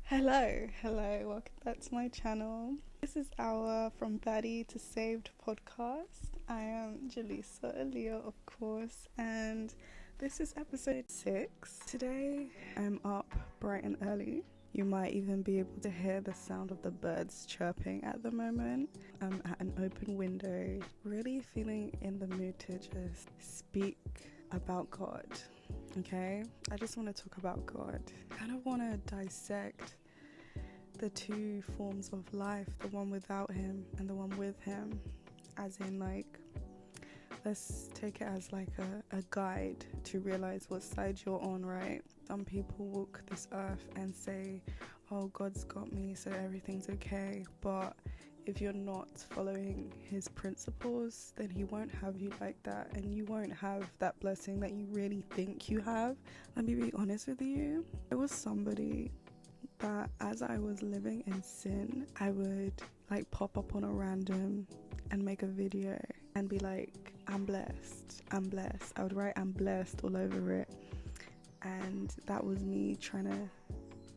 Hello, welcome back to my channel. This is our From Baddie to Saved podcast. I am Jaleesa Aaliyah, of course, and this is episode 6. Today I'm up bright and early. You might even be able to hear the sound of the birds chirping at the moment. I'm at an open window, really feeling in the mood to just speak about God. Okay, I just want to talk about God. I kind of want to dissect the two forms of life, the one without him and the one with him, as in, like, let's take it as like a guide to realize what side you're on, right? Some people walk this earth and say, oh, God's got me, so everything's okay, but if you're not following his principles, then he won't have you like that, and you won't have that blessing that you really think you have. Let me be honest with you. There was somebody that as I was living in sin, I would like pop up on a random and make a video and be like, I'm blessed. I would write I'm blessed all over it. And that was me trying to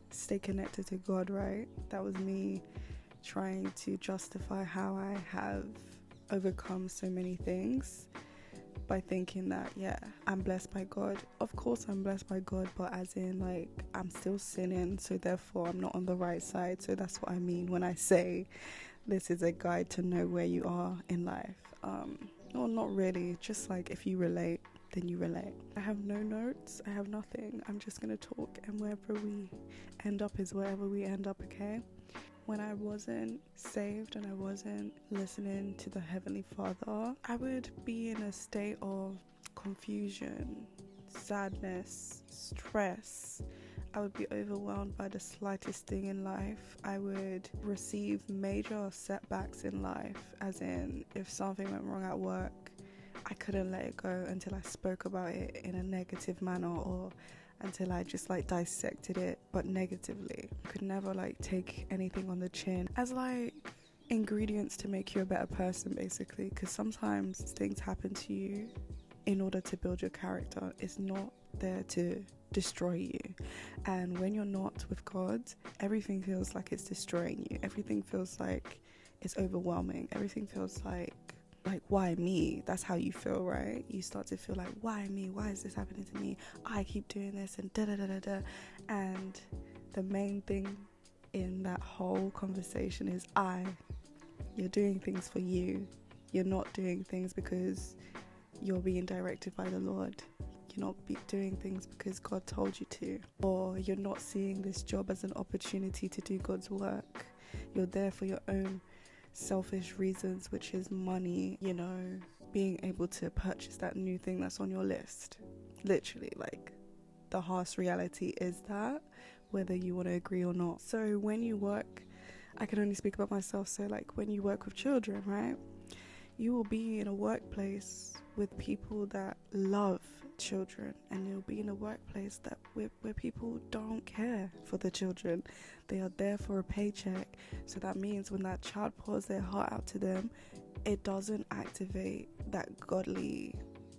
stay connected to God, right? That was me trying to justify how I have overcome so many things by thinking that, yeah, I'm blessed by God. Of course I'm blessed by God, but as in, like, I'm still sinning, so therefore I'm not on the right side. So that's what I mean when I say this is a guide to know where you are in life. Well, not really, just like if you relate, then you relate. I have no notes, I have nothing. I'm just gonna talk, and wherever we end up is wherever we end up, okay? When I wasn't saved and I wasn't listening to the Heavenly Father, I would be in a state of confusion, sadness, stress. I would be overwhelmed by the slightest thing in life. I would receive major setbacks in life, as in if something went wrong at work, I couldn't let it go until I spoke about it in a negative manner, or until I just like dissected it, but negatively. I could never like take anything on the chin as like ingredients to make you a better person, basically, because sometimes things happen to you in order to build your character. It's not there to destroy you. And when you're not with God, everything feels like it's destroying you. Everything feels like it's overwhelming. Everything feels like why me? That's how you feel, right? You start to feel like, why me? Why is this happening to me? I keep doing this and da da da da da. And the main thing in that whole conversation is you're doing things for you. You're not doing things because you're being directed by the Lord. You're not doing things because God told you to. Or you're not seeing this job as an opportunity to do God's work. You're there for your own selfish reasons, which is money, being able to purchase that new thing that's on your list. Literally, like, the harsh reality is that, whether you want to agree or not. So when you work, I can only speak about myself, so like when you work with children, right, you will be in a workplace with people that love children, and you'll be in a workplace that where people don't care for the children. They are there for a paycheck. So that means when that child pours their heart out to them, it doesn't activate that godly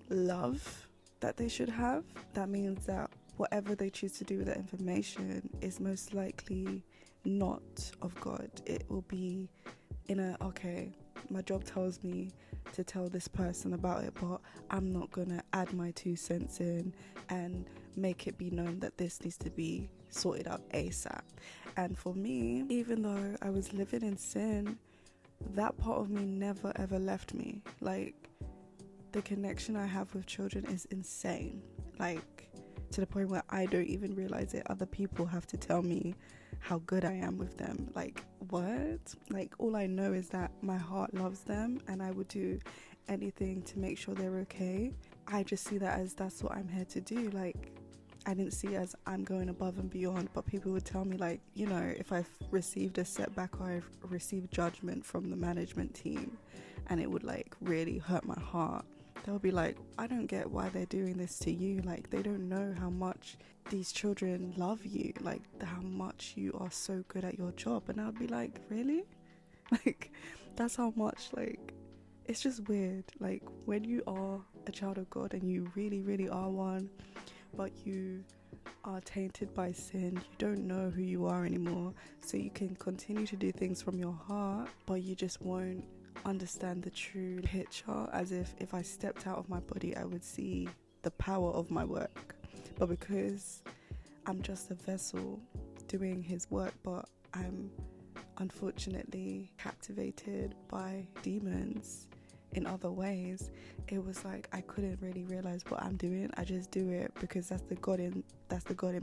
love that they should have. That means that whatever they choose to do with that information is most likely not of God. It will be okay, my job tells me to tell this person about it, but I'm not gonna add my 2 cents in and make it be known that this needs to be sorted out ASAP. And for me, even though I was living in sin, that part of me never ever left me. Like, the connection I have with children is insane, like to the point where I don't even realize it. Other people have to tell me how good I am with them. Like, what? Like, all I know is that my heart loves them, and I would do anything to make sure they're okay. I just see that as that's what I'm here to do. Like, I didn't see it as I'm going above and beyond, but people would tell me, like, if I've received a setback or I've received judgment from the management team and it would like really hurt my heart, they'll be like, I don't get why they're doing this to you. Like, they don't know how much these children love you, like how much you are so good at your job. And I'd be like, really? Like, that's how much, like, it's just weird. Like, when you are a child of God and you really, really are one, but you are tainted by sin. You don't know who you are anymore, so you can continue to do things from your heart, but you just won't understand the true picture. As if I stepped out of my body, I would see the power of my work. But because I'm just a vessel doing his work, but I'm unfortunately captivated by demons in other ways, it was like I couldn't really realize what I'm doing. I just do it because that's the God in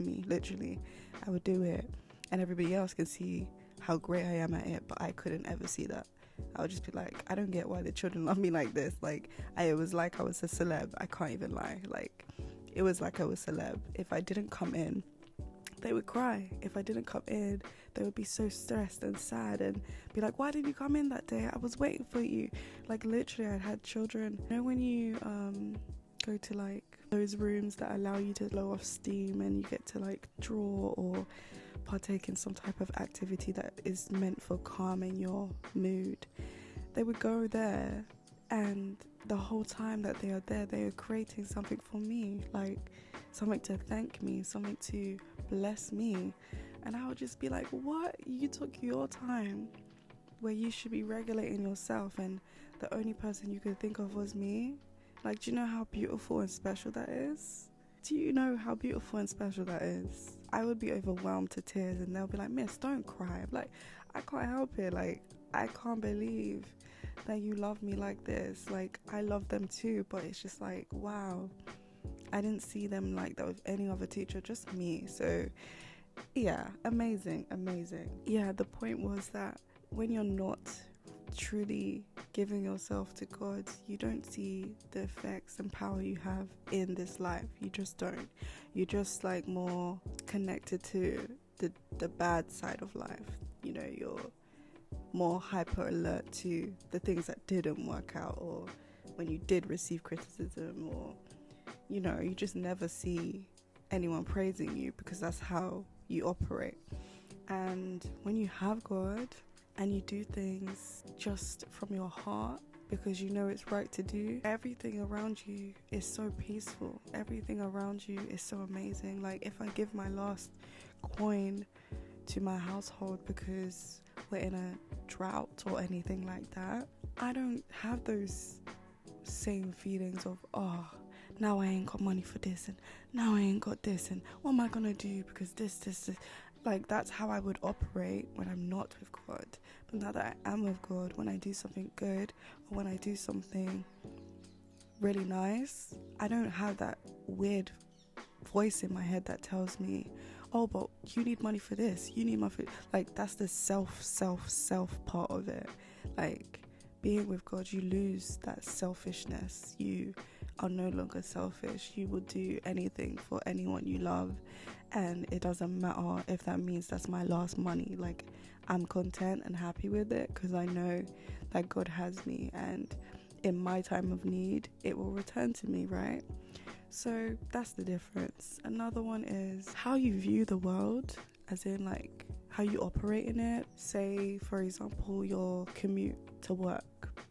me. Literally, I would do it, and everybody else can see how great I am at it, but I couldn't ever see that. I would just be like, I don't get why the children love me like this. Like, it was like I was a celeb. I can't even lie. Like, it was like I was a celeb. If I didn't come in, they would cry. If I didn't come in, they would be so stressed and sad and be like, why didn't you come in that day? I was waiting for you. Like, literally, I had children. You know when you go to like those rooms that allow you to blow off steam and you get to like draw or partake in some type of activity that is meant for calming your mood? They would go there, and the whole time that they are there, they are creating something for me, like something to thank me, something to bless me. And I would just be like, what? You took your time where you should be regulating yourself, and the only person you could think of was me? Like, do you know how beautiful and special that is? Do you know how beautiful and special that is? I would be overwhelmed to tears, and they'll be like, miss, don't cry. I'm like, I can't help it. Like, I can't believe that you love me like this. Like, I love them too, but it's just like, wow, I didn't see them like that with any other teacher, just me. So yeah, amazing. Yeah, the point was that when you're not truly giving yourself to God, you don't see the effects and power you have in this life. You just don't. You're just like more connected to the bad side of life. You know, you're more hyper alert to the things that didn't work out, or when you did receive criticism, or you know, you just never see anyone praising you because that's how you operate. And when you have God and you do things just from your heart because you know it's right to do, everything around you is so peaceful. Everything around you is so amazing. Like, if I give my last coin to my household because we're in a drought or anything like that, I don't have those same feelings of, oh, now I ain't got money for this, and now I ain't got this, and what am I gonna do because this. Like, that's how I would operate when I'm not with God. But now that I am with God, when I do something good or when I do something really nice, I don't have that weird voice in my head that tells me, oh, but you need money for this, you need money for... Like, that's the self part of it. Like, being with God, you lose that selfishness. You are no longer selfish. You will do anything for anyone you love, and it doesn't matter if that means that's my last money. Like, I'm content and happy with it because I know that God has me, and in my time of need it will return to me, right? So that's the difference. Another one is how you view the world, as in like how you operate in it. Say, for example, your commute to work.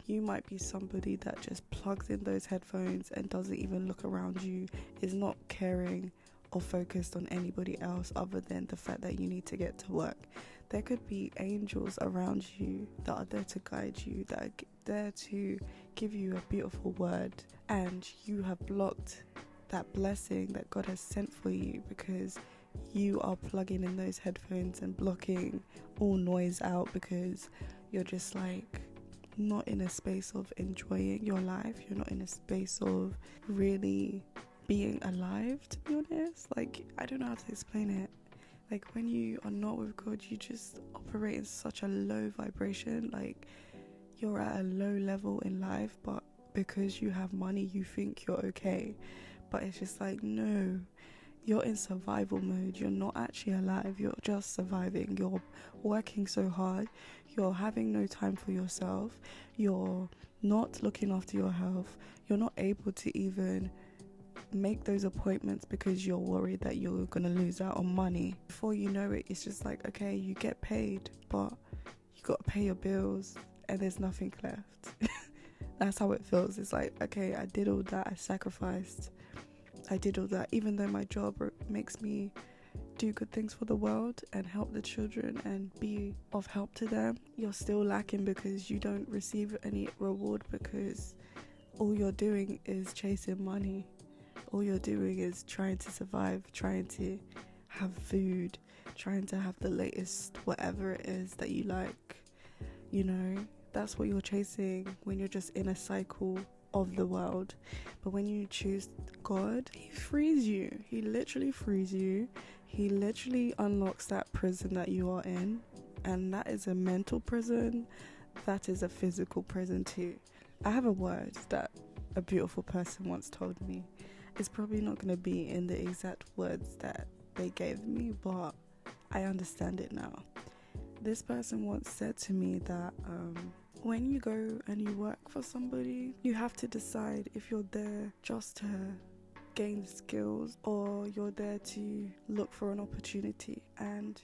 You might be somebody that just plugs in those headphones and doesn't even look around you, is not caring or focused on anybody else other than the fact that you need to get to work. There could be angels around you that are there to guide you, that are there to give you a beautiful word, and you have blocked that blessing that God has sent for you because you are plugging in those headphones and blocking all noise out because you're just like not in a space of enjoying your life. You're not in a space of really being alive, to be honest. Like, I don't know how to explain it. Like, when you are not with God, you just operate in such a low vibration. Like, you're at a low level in life, but because you have money, you think you're okay. But it's just like, no, you're in survival mode. You're not actually alive. You're just surviving. You're working so hard. You're having no time for yourself. You're not looking after your health. You're not able to even make those appointments because you're worried that you're going to lose out on money. Before you know it, it's just like, okay, you get paid, but you got to pay your bills and there's nothing left. That's how it feels. It's like, okay, I did all that. I sacrificed. I did all that, even though my job makes me do good things for the world and help the children and be of help to them. You're still lacking because you don't receive any reward, because all you're doing is chasing money. All you're doing is trying to survive, trying to have food, trying to have the latest whatever it is that you like. You know, that's what you're chasing when you're just in a cycle of the world. But when you choose God, he frees you. He literally frees you. He literally unlocks that prison that you are in, and that is a mental prison. That is a physical prison too. I have a word that a beautiful person once told me. It's probably not going to be in the exact words that they gave me, but I understand it now. This person once said to me that when you go and you work for somebody, you have to decide if you're there just to gain skills or you're there to look for an opportunity. And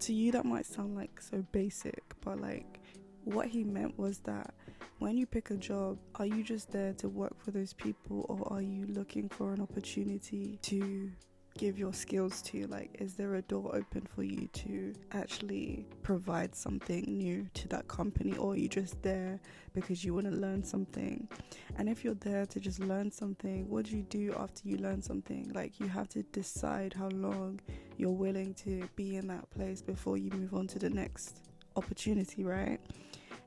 to you that might sound like so basic, but like what he meant was that when you pick a job, are you just there to work for those people, or are you looking for an opportunity to give your skills to? Like, is there a door open for you to actually provide something new to that company, or are you just there because you want to learn something? And if you're there to just learn something, what do you do after you learn something? Like, you have to decide how long you're willing to be in that place before you move on to the next opportunity, right?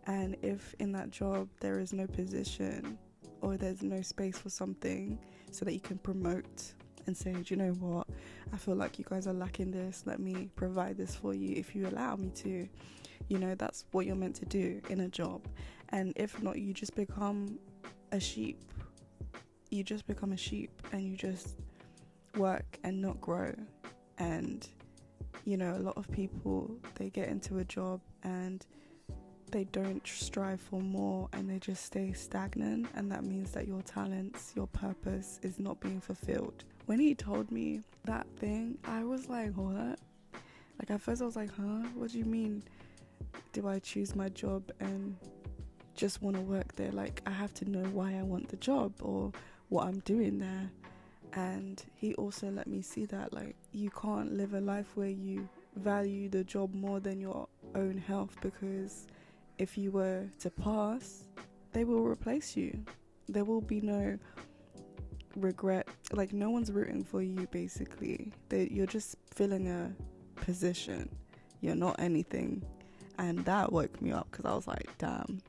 And if in that job there is no position or there's no space for something so that you can promote and say, do you know what, I feel like you guys are lacking this, let me provide this for you if you allow me to. You know, that's what you're meant to do in a job. And if not, you just become a sheep. You just become a sheep and you just work and not grow. And, you know, a lot of people, they get into a job and they don't strive for more and they just stay stagnant, and that means that your talents, your purpose is not being fulfilled. When he told me that thing, I was like, what? Like, at first I was like, huh? What do you mean? Do I choose my job and just want to work there? Like, I have to know why I want the job or what I'm doing there. And he also let me see that, like, you can't live a life where you value the job more than your own health, because if you were to pass, they will replace you. There will be no regret. Like, no one's rooting for you, basically. You're just filling a position. You're not anything. And that woke me up, because I was like, damn,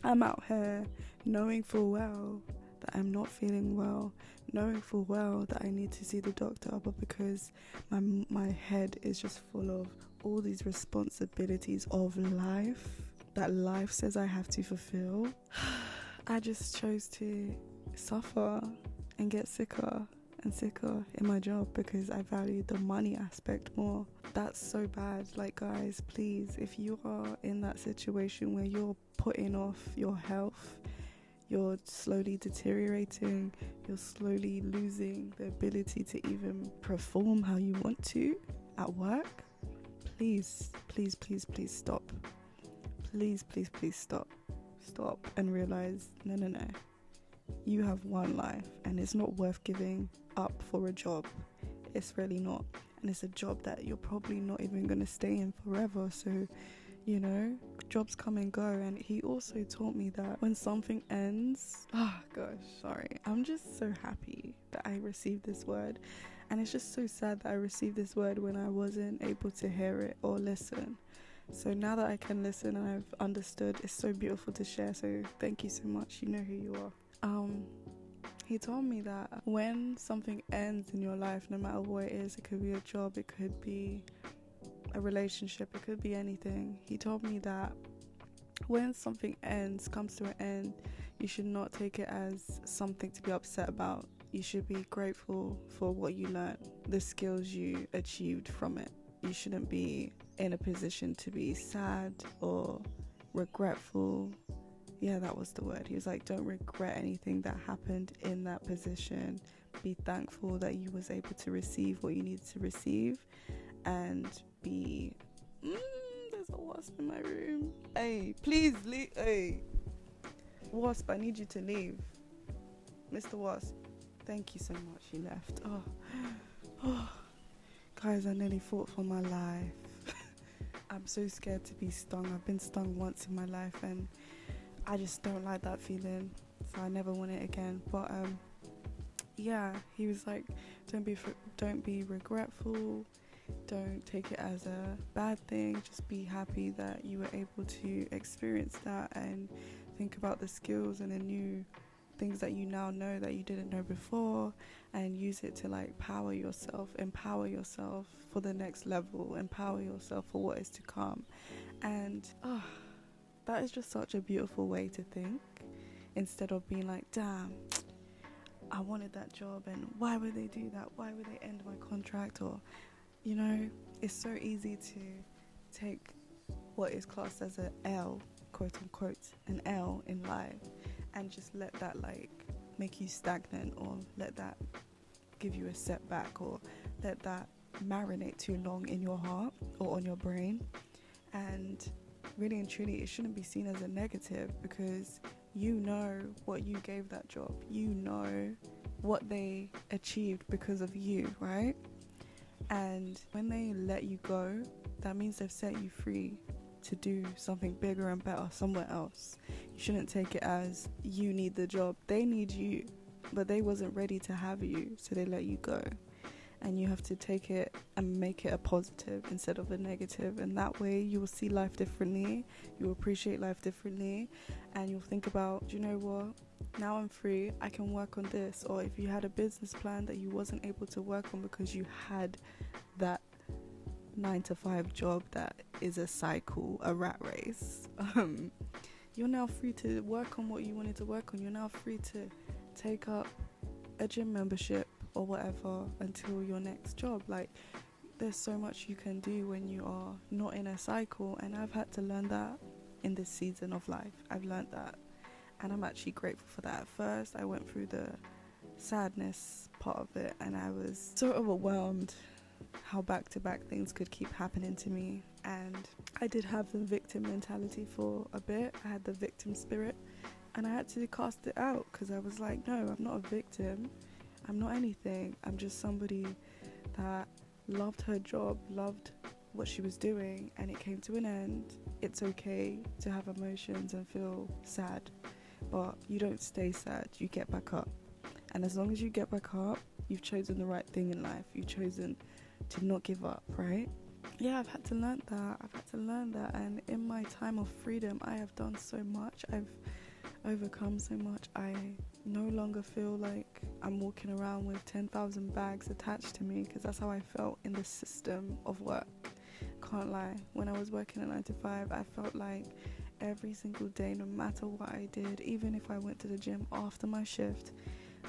I'm out here knowing full well that I'm not feeling well, knowing full well that I need to see the doctor, but because my head is just full of all these responsibilities of life that life says I have to fulfill, I just chose to suffer and get sicker and sicker in my job because I value the money aspect more. That's so bad. Like, guys, please, if you are in that situation where you're putting off your health, you're slowly deteriorating, you're slowly losing the ability to even perform how you want to at work, please, please, please, please stop. Please, please, please stop and realize, no, you have one life and it's not worth giving up for a job. It's really not. And it's a job that you're probably not even going to stay in forever. So, you know, jobs come and go. And he also taught me that when something ends, I'm just so happy that I received this word. And it's just so sad that I received this word when I wasn't able to hear it or listen. So now that I can listen and I've understood, it's so beautiful to share. So thank you so much. You know who you are. He told me that when something ends in your life, no matter what it is, it could be a job, it could be a relationship, it could be anything. He told me that when something comes to an end, you should not take it as something to be upset about. You should be grateful for what you learned, the skills you achieved from it. You shouldn't be in a position to be sad or regretful. Yeah, that was the word. He was like, don't regret anything that happened in that position. Be thankful that you was able to receive what you needed to receive, and be there's a wasp in my room. Hey, please leave. Hey, wasp, I need you to leave. Mr. Wasp, Thank you so much. He left. Oh, guys, I nearly fought for my life. I'm so scared to be stung. I've been stung once in my life, and I just don't like that feeling. So I never want it again. But yeah, he was like, don't be regretful. Don't take it as a bad thing. Just be happy that you were able to experience that and think about the skills and the new things that you now know that you didn't know before, and use it to like empower yourself for the next level, empower yourself for what is to come. And that is just such a beautiful way to think, instead of being like, damn, I wanted that job and why would they do that, why would they end my contract, or you know, it's so easy to take what is classed as an L, quote unquote, an L in life, and just let that like make you stagnant, or let that give you a setback, or let that marinate too long in your heart or on your brain. And really and truly, it shouldn't be seen as a negative, because you know what you gave that job, you know what they achieved because of you, right? And when they let you go, that means they've set you free to do something bigger and better somewhere else. You shouldn't take it as you need the job. They need you, but they wasn't ready to have you, so they let you go. And you have to take it and make it a positive instead of a negative, and that way you will see life differently, you will appreciate life differently, and you'll think about, do you know what, now I'm free, I can work on this. Or if you had a business plan that you wasn't able to work on because you had that 9-to-5 job that is a cycle, a rat race, you're now free to work on what you wanted to work on. You're now free to take up a gym membership or whatever until your next job. Like, there's so much you can do when you are not in a cycle, and I've had to learn that in this season of life. I've learned that, and I'm actually grateful for that. At first I went through the sadness part of it, and I was so overwhelmed how back-to-back things could keep happening to me. And I did have the victim mentality for a bit. I had the victim spirit, and I had to cast it out, because I was like, no, I'm not a victim, I'm not anything. I'm just somebody that loved her job, loved what she was doing, and it came to an end. It's okay to have emotions and feel sad, but you don't stay sad, you get back up. And as long as you get back up, you've chosen the right thing in life. You've chosen to not give up, right? Yeah, I've had to learn that. And in my time of freedom, I have done so much. I've overcome so much. I no longer feel like I'm walking around with 10,000 bags attached to me, because that's how I felt in the system of work. Can't lie. When I was working at 9-to-5, I felt like every single day, no matter what I did, even if I went to the gym after my shift,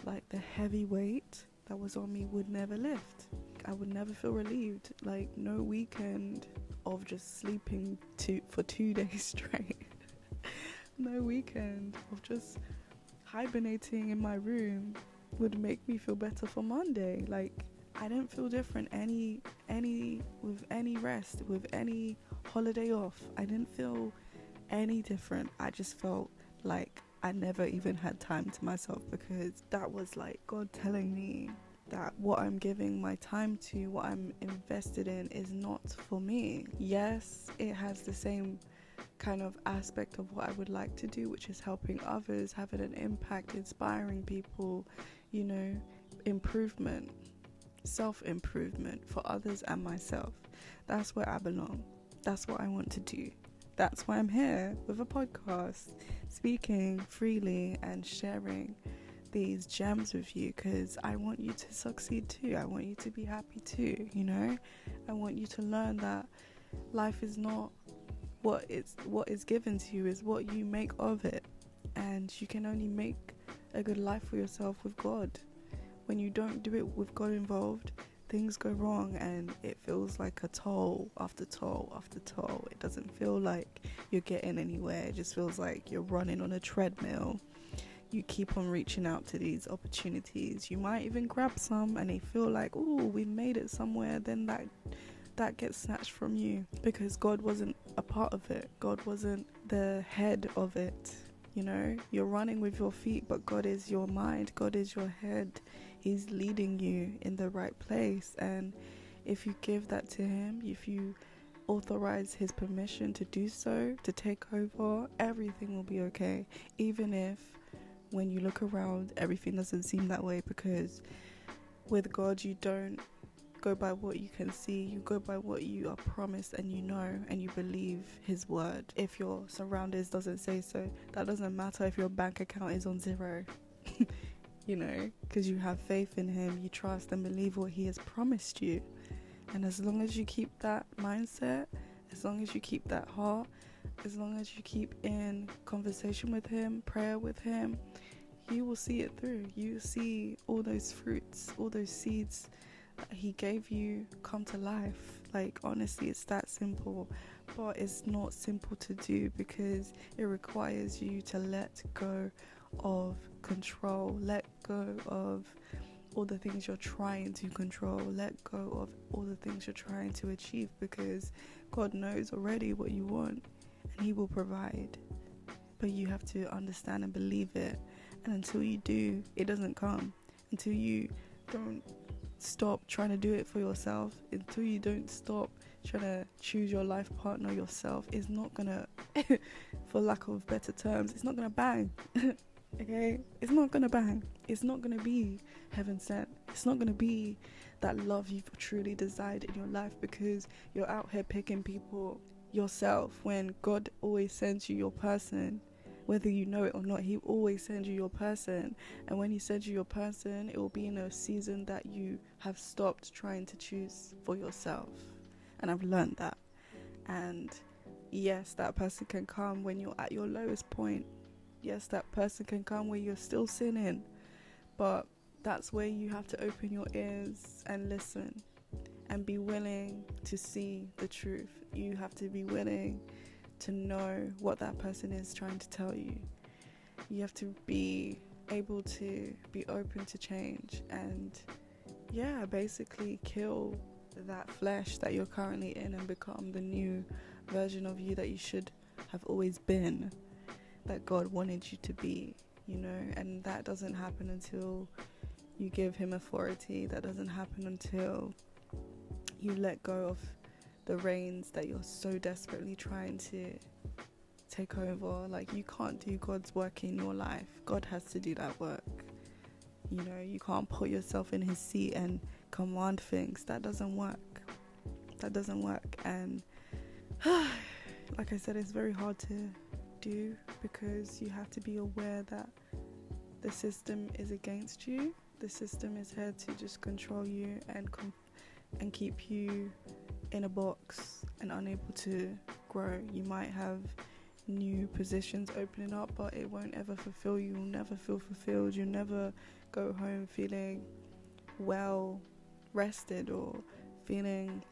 like the heavy weight that was on me would never lift. I would never feel relieved. Like, no weekend of just sleeping for 2 days straight. No weekend of just hibernating in my room would make me feel better for Monday. Like, I didn't feel different with any rest, with any holiday off. I didn't feel any different. I just felt like I never even had time to myself, because that was like God telling me that what I'm giving my time to, what I'm invested in, is not for me. Yes, it has the same kind of aspect of what I would like to do, which is helping others, having an impact, inspiring people, you know, improvement, self-improvement for others and myself. That's where I belong. That's what I want to do. That's why I'm here with a podcast, speaking freely and sharing these gems with you, because I want you to succeed too. I want you to be happy too, you know? I want you to learn that life is not what is given to you, is what you make of it. And you can only make a good life for yourself with God. When you don't do it with God involved, things go wrong, and it feels like a toll after toll after toll. It doesn't feel like you're getting anywhere. It just feels like you're running on a treadmill. You keep on reaching out to these opportunities. You might even grab some, and they feel like, oh, we made it somewhere. Then that gets snatched from you, because God wasn't a part of it. God wasn't the head of it. You know, you're running with your feet, but God is your mind, God is your head. He's leading you in the right place. And if you give that to him, if you authorize his permission to do so, to take over, everything will be okay. Even if when you look around, everything doesn't seem that way, because with God, you don't go by what you can see, you go by what you are promised, and you know, and you believe his word. If your surroundings doesn't say so, that doesn't matter if your bank account is on zero. You know, because you have faith in him, you trust and believe what he has promised you. And as long as you keep that mindset, as long as you keep that heart, as long as you keep in conversation with him, prayer with him, you will see it through. You see all those fruits, all those seeds that he gave you come to life. Like, honestly, it's that simple. But it's not simple to do, because it requires you to let go of control, let go of all the things you're trying to control, let go of all the things you're trying to achieve, because God knows already what you want and he will provide. But you have to understand and believe it. And until you do, it doesn't come. Until you don't stop trying to do it for yourself, until you don't stop trying to choose your life partner yourself, it's not gonna for lack of better terms, it's not gonna bang. Okay, it's not gonna bang. It's not gonna be heaven sent. It's not gonna be that love you've truly desired in your life, because you're out here picking people yourself, when God always sends you your person. Whether you know it or not, he always sends you your person. And when he sends you your person, it will be in a season that you have stopped trying to choose for yourself. And I've learned that. And yes, that person can come when you're at your lowest point. Yes, that person can come where you're still sinning, but that's where you have to open your ears and listen and be willing to see the truth. You have to be willing to know what that person is trying to tell you. You have to be able to be open to change and, basically kill that flesh that you're currently in and become the new version of you that you should have always been, that God wanted you to be, and that doesn't happen until you give him authority. That doesn't happen until you let go of the reins that you're so desperately trying to take over. Like, you can't do God's work in your life. God has to do that work. You can't put yourself in his seat and command things. That doesn't work. And like I said, it's very hard to do, because you have to be aware that the system is against you. The system is here to just control you and keep you in a box and unable to grow. You might have new positions opening up, but it won't ever fulfill you. You'll never feel fulfilled. You'll never go home feeling well rested or feeling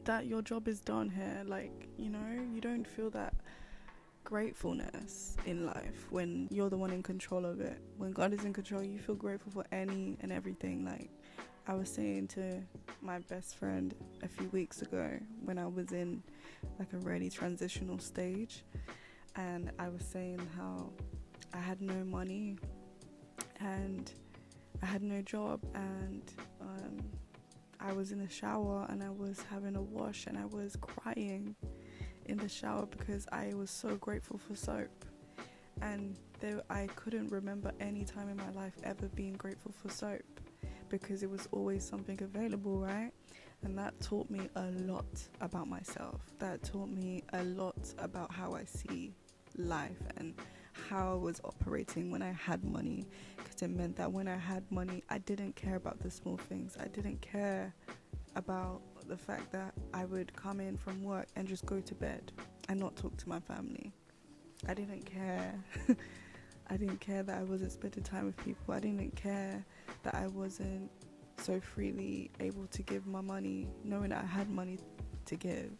that your job is done here. Like, you don't feel that gratefulness in life when you're the one in control of it. When God is in control, you feel grateful for any and everything. Like, I was saying to my best friend a few weeks ago, when I was in like a really transitional stage, and I was saying how I had no money and I had no job, and I was in the shower and I was having a wash and I was crying in the shower because I was so grateful for soap. And I couldn't remember any time in my life ever being grateful for soap, because it was always something available, right? And that taught me a lot about myself. That taught me a lot about how I see life and how I was operating when I had money, because it meant that when I had money, I didn't care about the small things. I didn't care about the fact that I would come in from work and just go to bed and not talk to my family. I didn't care. I didn't care that I wasn't spending time with people. I didn't care that I wasn't so freely able to give my money, knowing that I had money to give.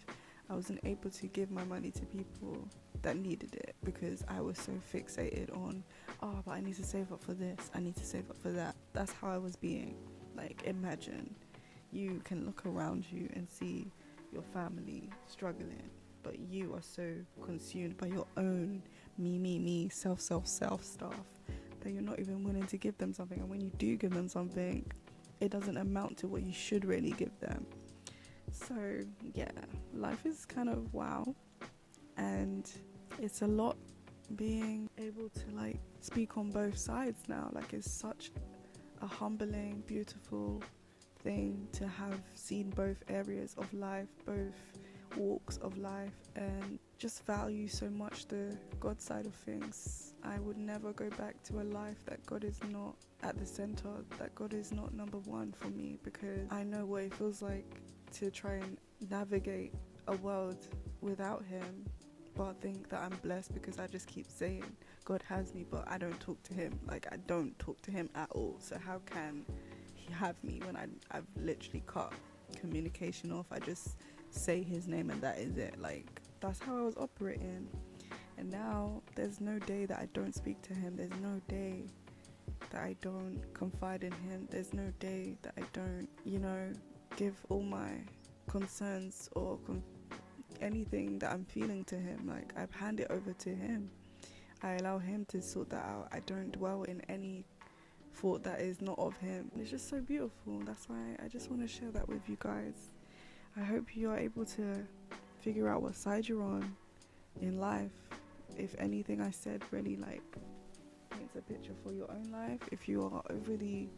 I wasn't able to give my money to people that needed it, because I was so fixated on, but I need to save up for this, I need to save up for that. That's how I was being. Like, imagine you can look around you and see your family struggling, but you are so consumed by your own me, self stuff, that you're not even willing to give them something. And when you do give them something, it doesn't amount to what you should really give them. So yeah, life is kind of wow, and it's a lot being able to like speak on both sides now. Like, it's such a humbling, beautiful thing to have seen both areas of life, both walks of life, and just value so much the God side of things. I would never go back to a life that God is not at the center, that God is not number one for me, because I know what it feels like to try and navigate a world without him, but think that I'm blessed because I just keep saying God has me, but I don't talk to him. Like, I don't talk to him at all. So how can he have me when I've literally cut communication off? I just say his name and that is it. Like, that's how I was operating. And now there's no day that I don't speak to him. There's no day that I don't confide in him. There's no day that I don't, give all my concerns or anything that I'm feeling to him. Like, I've handed it over to him. I allow him to sort that out. I don't dwell in any thought that is not of him. It's just so beautiful. That's why I just want to share that with you guys. I hope you are able to figure out what side you're on in life. If anything I said really like paints a picture for your own life, if you are overly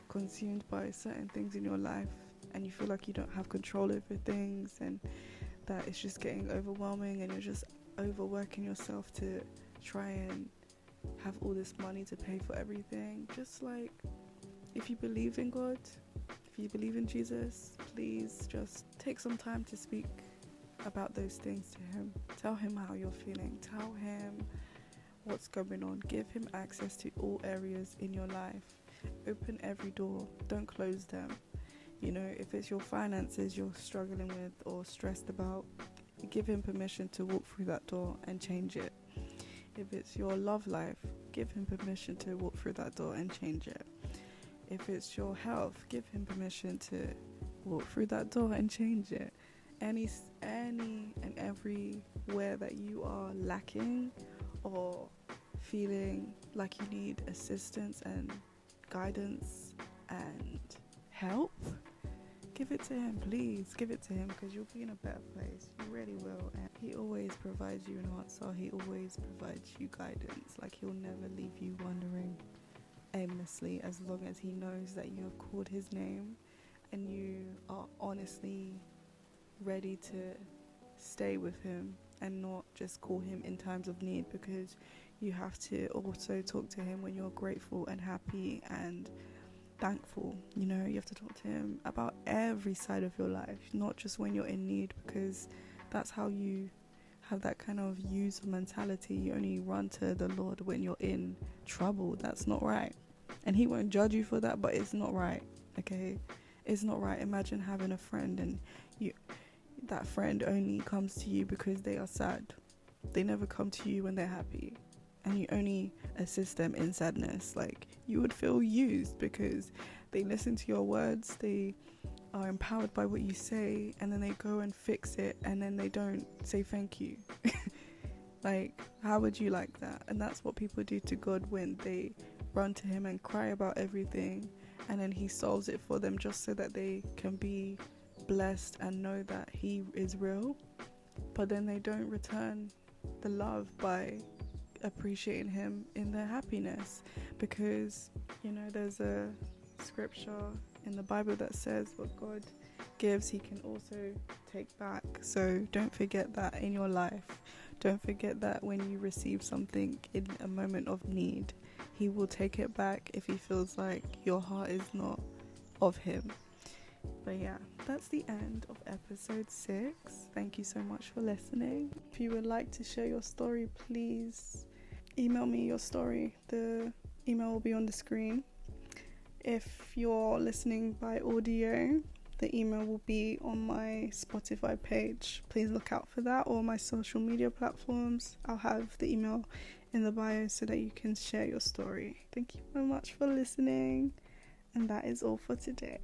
consumed by certain things in your life and you feel like you don't have control over things, and that it's just getting overwhelming and you're just overworking yourself to try and have all this money to pay for everything, just like, if you believe in God, if you believe in Jesus, please just take some time to speak about those things to him. Tell him how you're feeling. Tell him what's going on. Give him access to all areas in your life. Open every door. Don't close them. If it's your finances you're struggling with or stressed about, give him permission to walk through that door and change it. If it's your love life, give him permission to walk through that door and change it. If it's your health, give him permission to walk through that door and change it. Any and everywhere that you are lacking or feeling like you need assistance and guidance and help, give it to him. Please give it to him, because you'll be in a better place. You really will. And he always provides you an answer. He always provides you guidance. Like, he'll never leave you wandering aimlessly, as long as he knows that you have called his name and you are honestly ready to stay with him and not just call him in times of need, because you have to also talk to him when you're grateful and happy and thankful. You have to talk to him about every side of your life, not just when you're in need, because that's how you have that kind of user mentality. You only run to the Lord when you're in trouble. That's not right, and he won't judge you for that, but it's not right. Okay, it's not right. Imagine having a friend and that friend only comes to you because they are sad. They never come to you when they're happy, and you only assist them in sadness. Like, you would feel used because they listen to your words, they are empowered by what you say, and then they go and fix it, and then they don't say thank you. Like, how would you like that? And that's what people do to God when they run to him and cry about everything, and then he solves it for them just so that they can be blessed and know that he is real. But then they don't return the love by appreciating him in their happiness, because there's a scripture in the Bible that says what God gives, he can also take back. So don't forget that in your life. Don't forget that when you receive something in a moment of need, he will take it back if he feels like your heart is not of him. But yeah, that's the end of episode 6. Thank you so much for listening. If you would like to share your story, please email me your story. The email will be on the screen. If you're listening by audio, the email will be on my Spotify page. Please look out for that, or my social media platforms. I'll have the email in the bio so that you can share your story. Thank you so much for listening, and that is all for today.